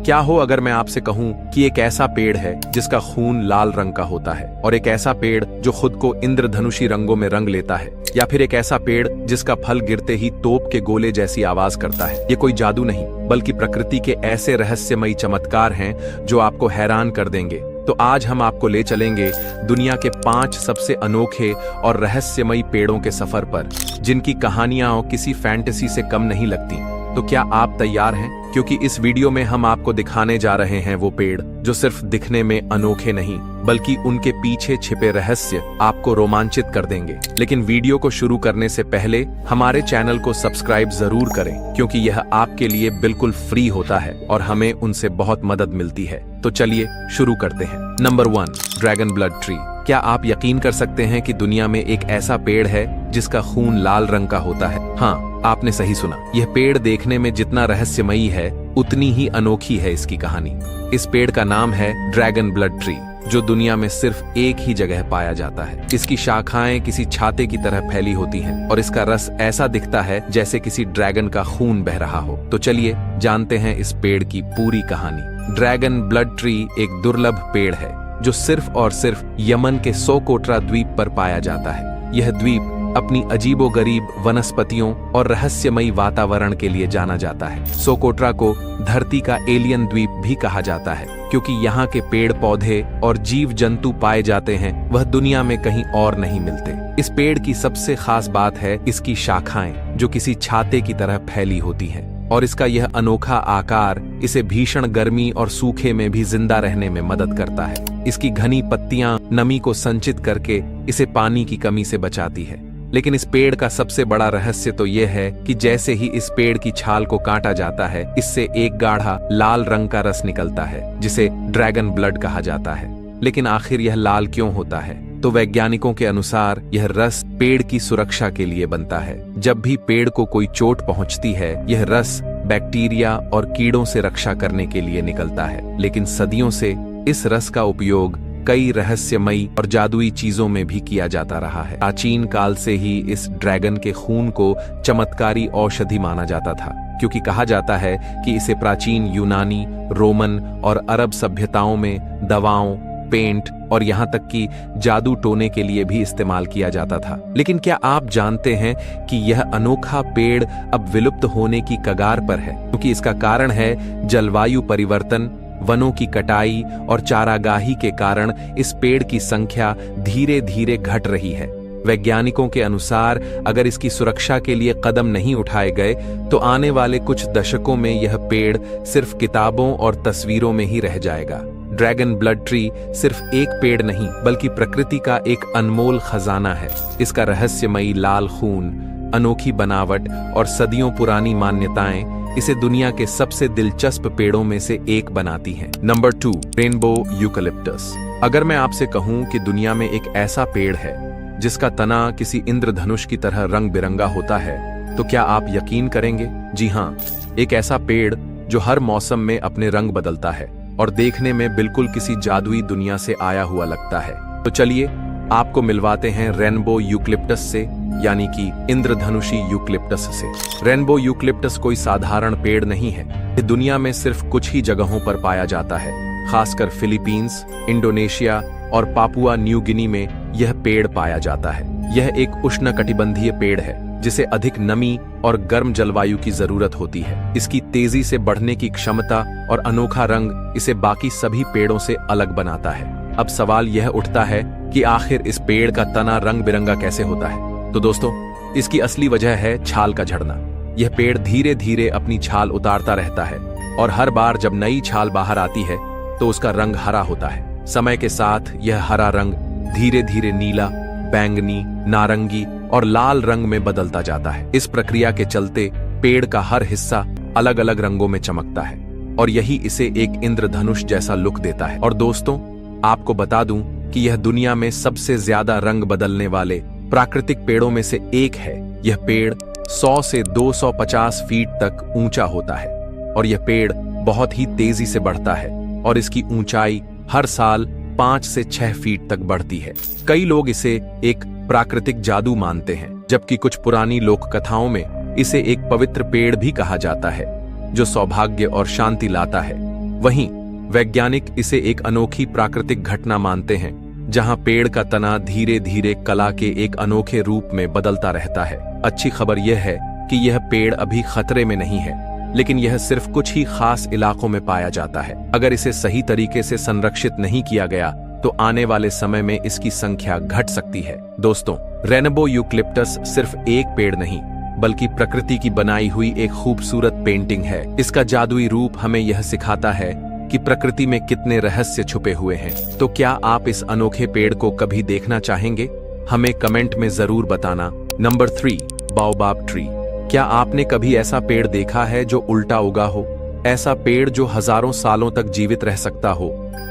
क्या हो अगर मैं आपसे कहूं कि एक ऐसा पेड़ है जिसका खून लाल रंग का होता है, और एक ऐसा पेड़ जो खुद को इंद्रधनुषी रंगों में रंग लेता है, या फिर एक ऐसा पेड़ जिसका फल गिरते ही तोप के गोले जैसी आवाज करता है। ये कोई जादू नहीं, बल्कि प्रकृति के ऐसे रहस्यमयी चमत्कार हैं जो आपको हैरान कर देंगे। तो आज हम आपको ले चलेंगे दुनिया के 5 सबसे अनोखे और रहस्यमयी पेड़ों के सफर पर, जिनकी कहानियां किसी फैंटेसी से कम नहीं लगती। तो क्या आप तैयार हैं? क्योंकि इस वीडियो में हम आपको दिखाने जा रहे हैं वो पेड़ जो सिर्फ दिखने में अनोखे नहीं, बल्कि उनके पीछे छिपे रहस्य आपको रोमांचित कर देंगे। लेकिन वीडियो को शुरू करने से पहले हमारे चैनल को सब्सक्राइब जरूर करें, क्योंकि यह आपके लिए बिल्कुल फ्री होता है और हमें उनसे बहुत मदद मिलती है। तो चलिए शुरू करते हैं। Number 1, dragon blood tree. क्या आप यकीन कर सकते हैं कि दुनिया में एक ऐसा पेड़ है जिसका खून लाल रंग का होता है? हाँ, आपने सही सुना। यह पेड़ देखने में जितना रहस्यमयी है, उतनी ही अनोखी है इसकी कहानी। इस पेड़ का नाम है ड्रैगन ब्लड ट्री, जो दुनिया में सिर्फ एक ही जगह पाया जाता है। इसकी शाखाएं किसी छाते की तरह फैली होती हैं और इसका रस ऐसा दिखता है जैसे किसी ड्रैगन का खून बह रहा हो। तो चलिए जानते हैं इस पेड़ की पूरी कहानी। ड्रैगन ब्लड ट्री एक दुर्लभ पेड़ है जो सिर्फ और सिर्फ यमन के सोकोट्रा द्वीप पर पाया जाता है। यह द्वीप अपनी अजीबोगरीब वनस्पतियों और रहस्यमयी वातावरण के लिए जाना जाता है। सोकोट्रा को धरती का एलियन द्वीप भी कहा जाता है, क्योंकि यहाँ के पेड़ पौधे और जीव जंतु पाए जाते हैं वह दुनिया में कहीं और नहीं मिलते। इस पेड़ की सबसे खास बात है इसकी शाखाएं, जो किसी छाते की तरह फैली होती हैं, और इसका यह अनोखा आकार इसे भीषण गर्मी और सूखे में भी जिंदा रहने में मदद करता है। इसकी घनी पत्तियां नमी को संचित करके इसे पानी की कमी से बचाती है। लेकिन इस पेड़ का सबसे बड़ा रहस्य तो यह है कि जैसे ही इस पेड़ की छाल को काटा जाता है, इससे एक गाढ़ा लाल रंग का रस निकलता है, जिसे ड्रैगन ब्लड कहा जाता है। लेकिन आखिर यह लाल क्यों होता है? तो वैज्ञानिकों के अनुसार यह रस पेड़ की सुरक्षा के लिए बनता है। जब भी पेड़ को कोई चोट पहुंचती है, यह रस बैक्टीरिया और कीड़ों से रक्षा करने के लिए निकलता है। लेकिन सदियों से इस रस का उपयोग कई रहस्यमयी और जादुई चीजों में भी किया जाता रहा है। प्राचीन काल से ही इस ड्रैगन के खून को चमत्कारी औषधि माना जाता था, क्योंकि कहा जाता है कि इसे प्राचीन यूनानी, रोमन और अरब सभ्यताओं में दवाओं, पेंट और यहाँ तक कि जादू टोने के लिए भी इस्तेमाल किया जाता था। लेकिन क्या आप जानते हैं कि यह अनोखा पेड़ अब विलुप्त होने की कगार पर है? क्योंकि इसका कारण है जलवायु परिवर्तन, वनों की कटाई और चारागाही के कारण इस पेड़ की संख्या धीरे धीरे घट रही है। वैज्ञानिकों के अनुसार अगर इसकी सुरक्षा के लिए कदम नहीं उठाए गए, तो आने वाले कुछ दशकों में यह पेड़ सिर्फ किताबों और तस्वीरों में ही रह जाएगा। ड्रैगन ब्लड ट्री सिर्फ एक पेड़ नहीं, बल्कि प्रकृति का एक अनमोल खजाना है। इसका रहस्यमयी लाल खून, अनोखी बनावट और सदियों पुरानी मान्यताएं इसे दुनिया के सबसे दिलचस्प पेड़ों में से एक बनाती हैं। Number 2, rainbow eucalyptus. अगर मैं आपसे कहूं कि दुनिया में एक ऐसा पेड़ है जिसका तना किसी इंद्रधनुष की तरह रंग बिरंगा होता है, तो क्या आप यकीन करेंगे? जी हाँ, एक ऐसा पेड़ जो हर मौसम में अपने रंग बदलता है और देखने में बिल्कुल किसी जादुई दुनिया से आया हुआ लगता है। तो चलिए आपको मिलवाते हैं रेनबो यूकलिप्टस से, यानी कि इंद्रधनुषी यूकलिप्टस से। रेनबो यूकलिप्टस कोई साधारण पेड़ नहीं है। ये दुनिया में सिर्फ कुछ ही जगहों पर पाया जाता है, खासकर फिलीपींस, इंडोनेशिया और पापुआ न्यू गिनी में यह पेड़ पाया जाता है। यह एक उष्णकटिबंधीय पेड़ है जिसे अधिक नमी और गर्म जलवायु की जरूरत होती है। इसकी तेजी से बढ़ने की क्षमता और अनोखा रंग इसे बाकी सभी पेड़ों से अलग बनाता है। अब सवाल यह उठता है कि आखिर इस पेड़ का तना रंग बिरंगा कैसे होता है? तो दोस्तों, इसकी असली वजह है छाल का झड़ना। यह पेड़ धीरे धीरे अपनी छाल उतारता रहता है और हर बार जब नई छाल बाहर आती है तो उसका रंग हरा होता है। समय के साथ यह हरा रंग धीरे धीरे नीला, बैंगनी, नारंगी और लाल रंग में बदलता जाता है। इस प्रक्रिया के चलते पेड़ का हर हिस्सा अलग अलग रंगों में चमकता है और यही इसे एक इंद्रधनुष जैसा लुक देता है। और दोस्तों, आपको बता दूं कि यह दुनिया में सबसे ज्यादा रंग बदलने वाले प्राकृतिक पेड़ों में से एक है। यह पेड़ 100 से 250 फीट तक ऊंचा होता है और यह पेड़ बहुत ही तेजी से बढ़ता है और इसकी ऊंचाई हर साल 5 से 6 फीट तक बढ़ती है। कई लोग इसे एक प्राकृतिक जादू मानते हैं, जबकि कुछ पुरानी लोक कथाओं में इसे एक पवित्र पेड़ भी कहा जाता है जो सौभाग्य और शांति लाता है। वहीं वैज्ञानिक इसे एक अनोखी प्राकृतिक घटना मानते हैं, जहां पेड़ का तना धीरे धीरे कला के एक अनोखे रूप में बदलता रहता है। अच्छी खबर यह है कि यह पेड़ अभी खतरे में नहीं है, लेकिन यह सिर्फ कुछ ही खास इलाकों में पाया जाता है। अगर इसे सही तरीके से संरक्षित नहीं किया गया तो आने वाले समय में इसकी संख्या घट सकती है। दोस्तों, रेनबो यूकलिप्टस सिर्फ एक पेड़ नहीं, बल्कि प्रकृति की बनाई हुई एक खूबसूरत पेंटिंग है। इसका जादुई रूप हमें यह सिखाता है कि प्रकृति में कितने रहस्य छुपे हुए हैं। तो क्या आप इस अनोखे पेड़ को कभी देखना चाहेंगे? हमें कमेंट में जरूर बताना। Number 3, baobab tree. क्या आपने कभी ऐसा पेड़ देखा है जो उल्टा उगा हो? ऐसा पेड़ जो हजारों सालों तक जीवित रह सकता हो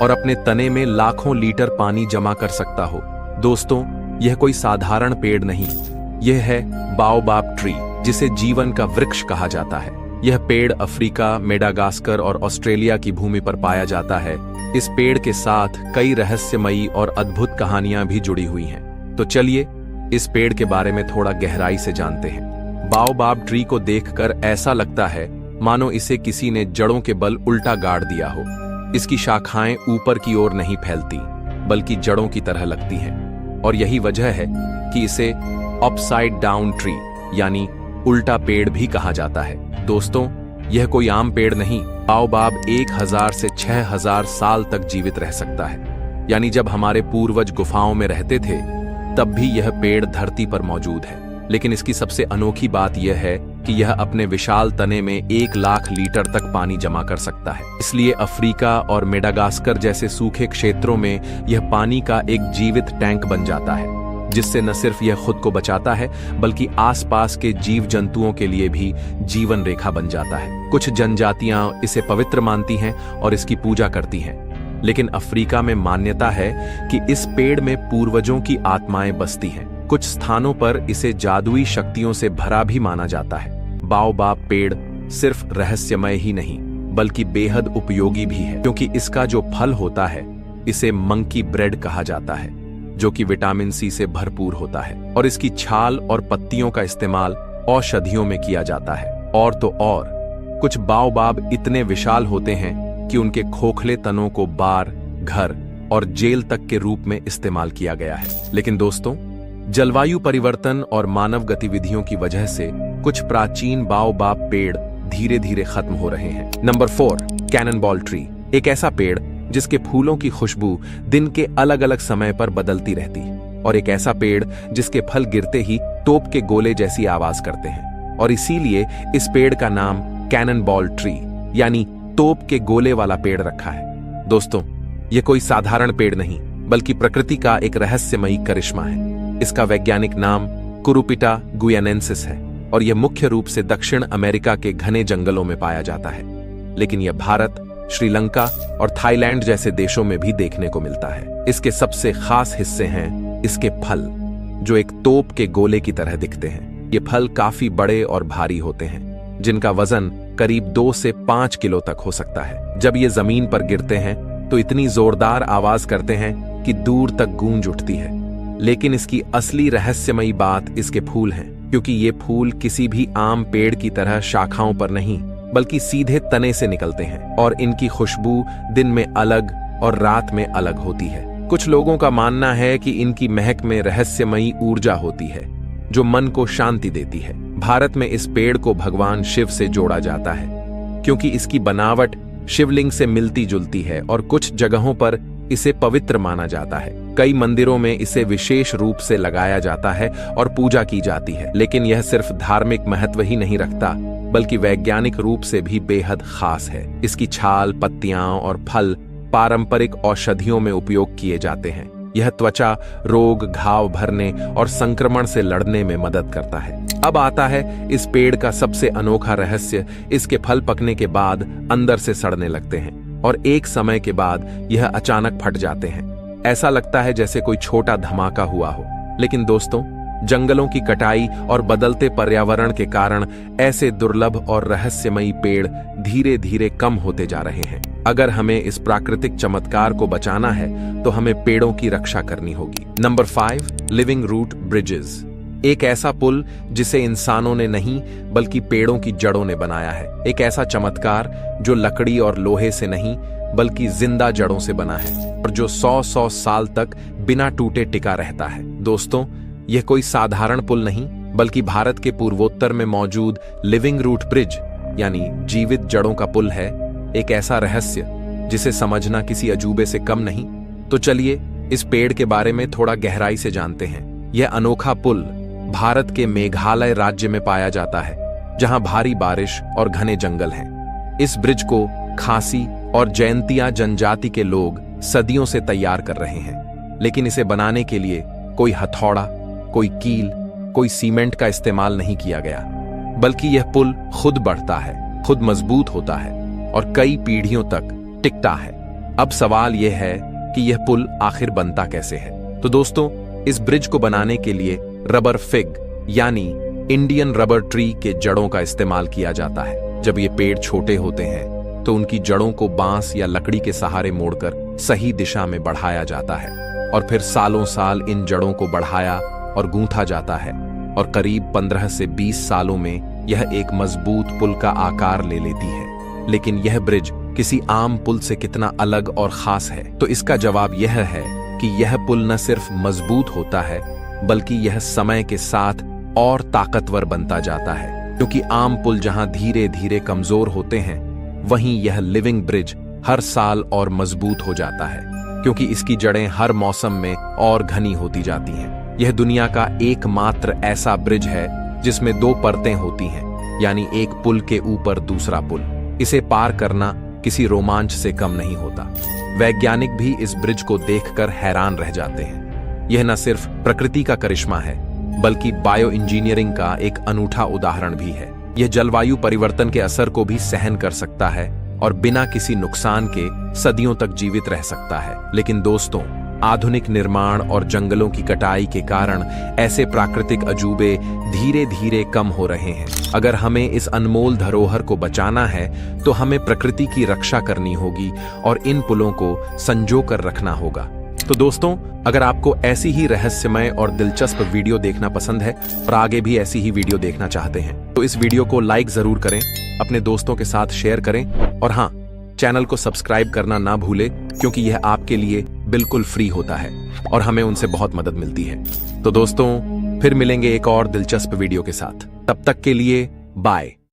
और अपने तने में लाखों लीटर पानी जमा कर सकता हो। दोस्तों, यह कोई साधारण पेड़ नहीं, यह है बाओबाब ट्री, जिसे जीवन का वृक्ष कहा जाता है। यह पेड़ अफ्रीका, मेडागास्कर और ऑस्ट्रेलिया की भूमि पर पाया जाता है। इस पेड़ के साथ कई रहस्यमयी और अद्भुत कहानियां भी जुड़ी हुई हैं। तो चलिए इस पेड़ के बारे में थोड़ा गहराई से जानते हैं। बाओबाब ट्री को देखकर ऐसा लगता है मानो इसे किसी ने जड़ों के बल उल्टा गाड़ दिया हो। इसकी शाखाएं ऊपर की ओर नहीं फैलती, बल्कि जड़ों की तरह लगती हैं, और यही वजह है कि इसे अपसाइड डाउन ट्री यानी उल्टा पेड़ भी कहा जाता है। दोस्तों, यह कोई आम पेड़ नहीं। बाओबाब 1000 से 6000 साल तक जीवित रह सकता है। यानी जब हमारे पूर्वज गुफाओं में रहते थे, तब भी यह पेड़ धरती पर मौजूद है। लेकिन इसकी सबसे अनोखी बात यह है कि यह अपने विशाल तने में 1 लाख लीटर तक पानी जमा कर सकता है। इसलिए अफ्रीका और मेडागास्कर जैसे सूखे क्षेत्रों में यह पानी का एक जीवित टैंक बन जाता है, जिससे न सिर्फ यह खुद को बचाता है, बल्कि आसपास के जीव जंतुओं के लिए भी जीवन रेखा बन जाता है। कुछ जनजातियां इसे पवित्र मानती हैं और इसकी पूजा करती हैं। लेकिन अफ्रीका में मान्यता है कि इस पेड़ में पूर्वजों की आत्माएं बसती हैं। कुछ स्थानों पर इसे जादुई शक्तियों से भरा भी माना जाता है। बाओबाब पेड़ सिर्फ रहस्यमय ही नहीं, बल्कि बेहद उपयोगी भी है, क्योंकि इसका जो फल होता है इसे मंकी ब्रेड कहा जाता है, जो कि विटामिन सी से भरपूर होता है। और इसकी छाल और पत्तियों का इस्तेमाल औषधियों में किया जाता है। और तो और कुछ बाओबाब इतने विशाल होते हैं कि उनके खोखले तनों को बार, घर और जेल तक के रूप में इस्तेमाल किया गया है। लेकिन दोस्तों, जलवायु परिवर्तन और मानव गतिविधियों की वजह से कुछ प्राचीन बाओबाब पेड़ धीरे धीरे खत्म हो रहे हैं। Number 4, cannonball tree. एक ऐसा पेड़ जिसके फूलों की खुशबू दिन के अलग अलग समय पर बदलती रहती है, और एक ऐसा पेड़ जिसके फल गिरते ही तोप के गोले जैसी आवाज करते हैं। और इसीलिए इस पेड़ का नाम कैननबॉल ट्री यानी तोप के गोले वाला पेड़ रखा है। दोस्तों, यह कोई साधारण पेड़ नहीं, बल्कि प्रकृति का एक रहस्यमयी करिश्मा है। इसका वैज्ञानिक नाम कुरुपिटा गुयानेंसिस है, और यह मुख्य रूप से दक्षिण अमेरिका के घने जंगलों में पाया जाता है। लेकिन यह भारत, श्रीलंका और थाईलैंड जैसे देशों में भी देखने को मिलता है। इसके सबसे खास हिस्से हैं इसके फल, जो एक तोप के गोले की तरह दिखते हैं। ये फल काफी बड़े और भारी होते हैं, जिनका वजन करीब 2 से 5 किलो तक हो सकता है। जब ये जमीन पर गिरते हैं तो इतनी जोरदार आवाज करते हैं कि दूर तक गूंज उठती है। लेकिन इसकी असली रहस्यमयी बात इसके फूल हैं, क्योंकि ये फूल किसी भी आम पेड़ की तरह शाखाओं पर नहीं, बल्कि सीधे तने से निकलते हैं, और इनकी खुशबू दिन में अलग और रात में अलग होती है। कुछ लोगों का मानना है कि इनकी महक में रहस्यमयी ऊर्जा होती है, जो मन को शांति देती है। भारत में इस पेड़ को भगवान शिव से जोड़ा जाता है, क्योंकि इसकी बनावट शिवलिंग से मिलती जुलती है, और कुछ जगहों पर इसे पवित्र माना जाता है। कई मंदिरों में इसे विशेष रूप से लगाया जाता है और पूजा की जाती है। लेकिन यह सिर्फ धार्मिक महत्व ही नहीं रखता, बल्कि वैज्ञानिक रूप से भी बेहद खास है। इसकी छाल, पत्तियां और फल पारंपरिक औषधियों में उपयोग किए जाते हैं। यह त्वचा रोग, घाव भरने और संक्रमण से लड़ने में मदद करता है। अब आता है इस पेड़ का सबसे अनोखा रहस्य। इसके फल पकने के बाद अंदर से सड़ने लगते हैं, और एक समय के बाद यह अचानक फट जाते हैं। ऐसा लगता है जैसे कोई छोटा धमाका हुआ हो। लेकिन दोस्तों, जंगलों की कटाई और बदलते पर्यावरण के कारण ऐसे दुर्लभ और रहस्यमयी पेड़ धीरे धीरे कम होते जा रहे हैं। अगर हमें इस प्राकृतिक चमत्कार को बचाना है तो हमें पेड़ों की रक्षा करनी होगी। Number 5, living root bridges. एक ऐसा पुल जिसे इंसानों ने नहीं बल्कि पेड़ों की जड़ों ने बनाया है। एक ऐसा चमत्कार जो लकड़ी और लोहे से नहीं बल्कि जिंदा जड़ों से बना है और जो 100 साल तक बिना टूटे टिका रहता है। दोस्तों, यह कोई साधारण पुल नहीं बल्कि भारत के पूर्वोत्तर में मौजूद लिविंग रूट ब्रिज यानी जीवित जड़ों का पुल है। एक ऐसा रहस्य जिसे समझना किसी अजूबे से कम नहीं। तो चलिए इस पेड़ के बारे में थोड़ा गहराई से जानते हैं। यह अनोखा पुल भारत के मेघालय राज्य में पाया जाता है, जहां भारी बारिश और घने जंगल हैं। इस ब्रिज को खासी और जयंतिया जनजाति के लोग सदियों से तैयार कर रहे हैं, लेकिन इसे बनाने के लिए कोई हथौड़ा, कोई कील, कोई सीमेंट का इस्तेमाल नहीं किया गया, बल्कि यह पुल खुद बढ़ता है, खुद मजबूत होता है और कई पीढ़ियों तक टिकता है। अब सवाल यह है कि यह पुल आखिर बनता कैसे है। तो दोस्तों, इस ब्रिज को बनाने के लिए रबर फिग यानी इंडियन रबर ट्री के जड़ों का इस्तेमाल किया जाता है। जब ये पेड़ छोटे होते हैं तो उनकी जड़ों को बांस या लकड़ी के सहारे मोड़कर सही दिशा में बढ़ाया जाता है और फिर सालों साल इन जड़ों को बढ़ाया और गूंथा जाता है और करीब 15 से 20 सालों में यह एक मजबूत पुल का आकार ले लेती है। लेकिन यह ब्रिज किसी आम पुल से कितना अलग और खास है? तो इसका जवाब यह है कि यह पुल न सिर्फ मजबूत होता है बल्कि यह समय के साथ और ताकतवर बनता जाता है, क्योंकि आम पुल जहां धीरे धीरे कमजोर होते हैं, वहीं यह लिविंग ब्रिज हर साल और मजबूत हो जाता है, क्योंकि इसकी जड़ें हर मौसम में और घनी होती जाती हैं। यह दुनिया का एकमात्र ऐसा ब्रिज है जिसमें 2 परतें होती हैं, यानी एक पुल के ऊपर दूसरा पुल। इसे पार करना किसी रोमांच से कम नहीं होता। वैज्ञानिक भी इस ब्रिज को देखकर हैरान रह जाते हैं। यह न सिर्फ प्रकृति का करिश्मा है बल्कि बायो इंजीनियरिंग का एक अनूठा उदाहरण भी है। यह जलवायु परिवर्तन के असर को भी सहन कर सकता है और बिना किसी नुकसान के सदियों तक जीवित रह सकता है। लेकिन दोस्तों, आधुनिक निर्माण और जंगलों की कटाई के कारण ऐसे प्राकृतिक अजूबे धीरे धीरे कम हो रहे हैं। अगर हमें इस अनमोल धरोहर को बचाना है तो हमें प्रकृति की रक्षा करनी होगी और इन पुलों को संजो कर रखना होगा। तो दोस्तों, अगर आपको ऐसी ही रहस्यमय और दिलचस्प वीडियो देखना पसंद है और आगे भी ऐसी ही वीडियो देखना चाहते हैं तो इस वीडियो को लाइक जरूर करें, अपने दोस्तों के साथ शेयर करें और हाँ, चैनल को सब्सक्राइब करना ना भूलें, क्योंकि यह आपके लिए बिल्कुल फ्री होता है और हमें उनसे बहुत मदद मिलती है। तो दोस्तों, फिर मिलेंगे एक और दिलचस्प वीडियो के साथ। तब तक के लिए बाय।